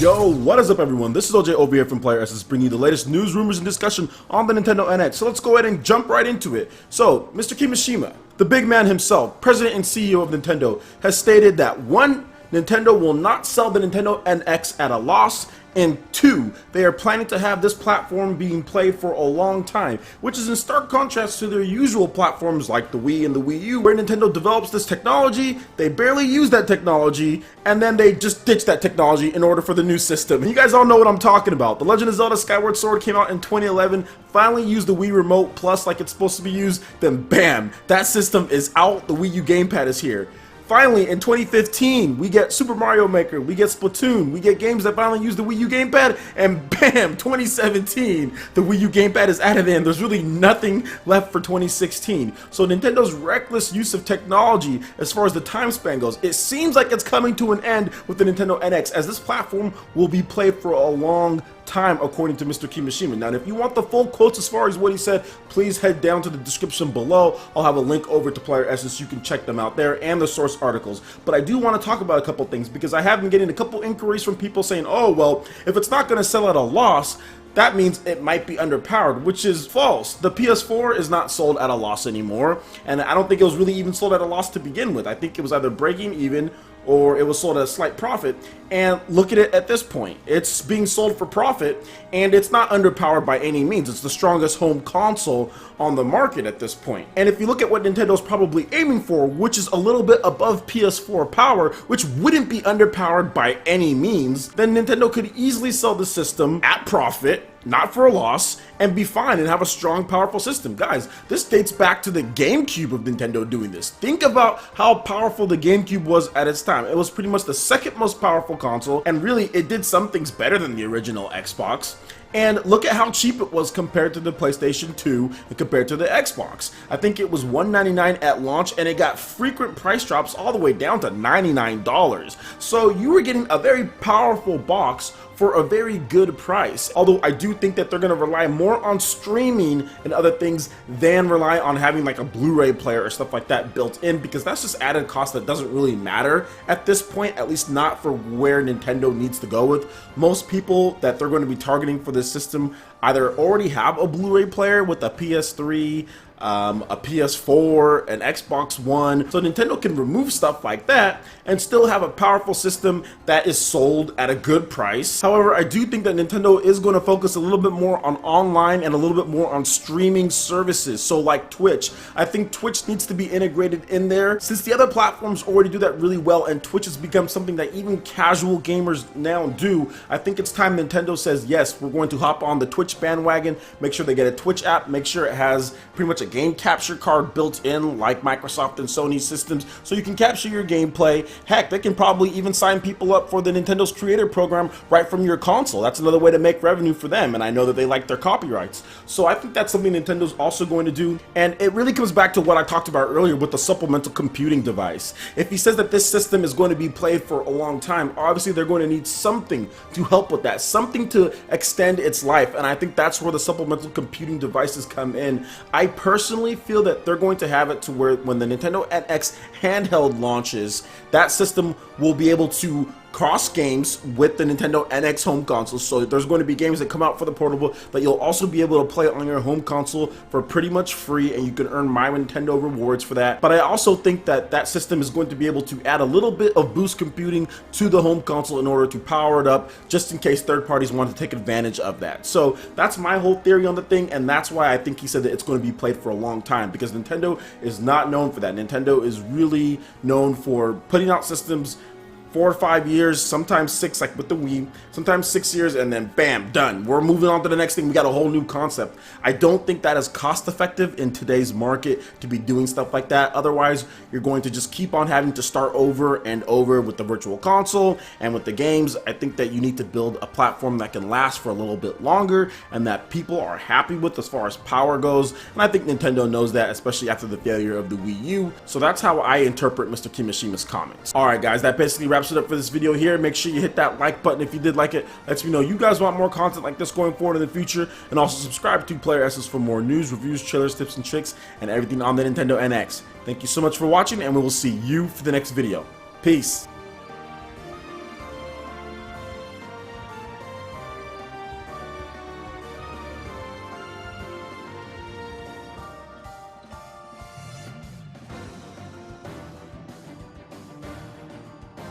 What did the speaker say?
Yo, what is up everyone? This is OJ over here from PlayerEssence, bringing you the latest news, rumors, and discussion on the Nintendo NX. So let's go ahead and jump right into it. So, Mr. Kimishima, the big man himself, president and CEO of Nintendo, has stated that 1. Nintendo will not sell the Nintendo NX at a loss, and 2. They are planning to have this platform being played for a long time, which is in stark contrast to their usual platforms like the Wii and the Wii U, where Nintendo develops this technology, they barely use that technology, and then they just ditch that technology in order for the new system. And you guys all know what I'm talking about. The Legend of Zelda Skyward Sword came out in 2011, finally used the Wii Remote Plus like it's supposed to be used, then bam, that system is out, the Wii U gamepad is here. Finally, in 2015, we get Super Mario Maker, we get Splatoon, we get games that finally use the Wii U gamepad, and bam, 2017, the Wii U gamepad is added in. There's really nothing left for 2016. So Nintendo's reckless use of technology as far as the time span goes, it seems like it's coming to an end with the Nintendo NX, as this platform will be played for a long time, according to Mr. Kimishima. Now, if you want the full quotes as far as what he said, please head down to the description below. I'll have a link over to PlayerEssence. You can check them out there and the source articles. But I do want to talk about a couple things, because I have been getting a couple inquiries from people saying, oh, well, if it's not going to sell at a loss, that means it might be underpowered, which is false. The PS4 is not sold at a loss anymore, and I don't think it was really even sold at a loss to begin with. I think it was either breaking even or it was sold at a slight profit. And look at it at this point. It's being sold for profit, and it's not underpowered by any means. It's the strongest home console on the market at this point. And if you look at what Nintendo's probably aiming for, which is a little bit above PS4 power, which wouldn't be underpowered by any means, then Nintendo could easily sell the system at profit, not for a loss, and be fine and have a strong, powerful system. Guys, this dates back to the GameCube of Nintendo doing this. Think about how powerful the GameCube was at its time. It was pretty much the second most powerful console, and really it did some things better than the original Xbox. And look at how cheap it was compared to the PlayStation 2 and compared to the Xbox. I think it was $199 at launch, and it got frequent price drops all the way down to $99. So you were getting a very powerful box for a very good price. Although I do think that they're going to rely more on streaming and other things than rely on having like a Blu-ray player or stuff like that built in, because that's just added cost that doesn't really matter at this point, at least not for where Nintendo needs to go with. Most people that they're going to be targeting for this system either already have a Blu-ray player with a PS3, a PS4, an Xbox One, so Nintendo can remove stuff like that and still have a powerful system that is sold at a good price. However, I do think that Nintendo is going to focus a little bit more on online and a little bit more on streaming services, so like Twitch. I think Twitch needs to be integrated in there, since the other platforms already do that really well, and Twitch has become something that even casual gamers now do. I think it's time Nintendo says, yes, we're going to hop on the Twitch bandwagon, make sure they get a Twitch app, make sure it has pretty much a game capture card built in like Microsoft and Sony systems, so you can capture your gameplay. Heck, they can probably even sign people up for the Nintendo's creator program right from your console. That's another way to make revenue for them, and I know that they like their copyrights. So I think that's something Nintendo's also going to do, and it really comes back to what I talked about earlier with the supplemental computing device. If he says that this system is going to be played for a long time, obviously they're going to need something to help with that, something to extend its life, and I think that's where the supplemental computing devices come in. I personally feel that they're going to have it to where when the Nintendo NX handheld launches, that system will be able to cross games with the Nintendo NX home console. So there's going to be games that come out for the portable that you'll also be able to play on your home console for pretty much free, and you can earn My Nintendo rewards for that. But I also think that that system is going to be able to add a little bit of boost computing to the home console in order to power it up, just in case third parties want to take advantage of that. So that's my whole theory on the thing, and that's why I think he said that it's going to be played for a long time, because Nintendo is not known for that. Nintendo is really known for putting out systems 4 or 5 years, sometimes 6, like with the Wii, sometimes 6 years, and then bam, done. We're moving on to the next thing. We got a whole new concept. I don't think that is cost effective in today's market to be doing stuff like that. Otherwise, you're going to just keep on having to start over and over with the virtual console and with the games. I think that you need to build a platform that can last for a little bit longer and that people are happy with as far as power goes. And I think Nintendo knows that, especially after the failure of the Wii U. So that's how I interpret Mr. Kimishima's comments. Alright guys, that basically wraps it up for this video here. Make sure you hit that like button if you did like it. Lets me know you guys want more content like this going forward in the future, and also subscribe to PlayerEssence for more news, reviews, trailers, tips and tricks, and everything on the Nintendo NX. Thank you so much for watching, and we will see you for the next video. Peace.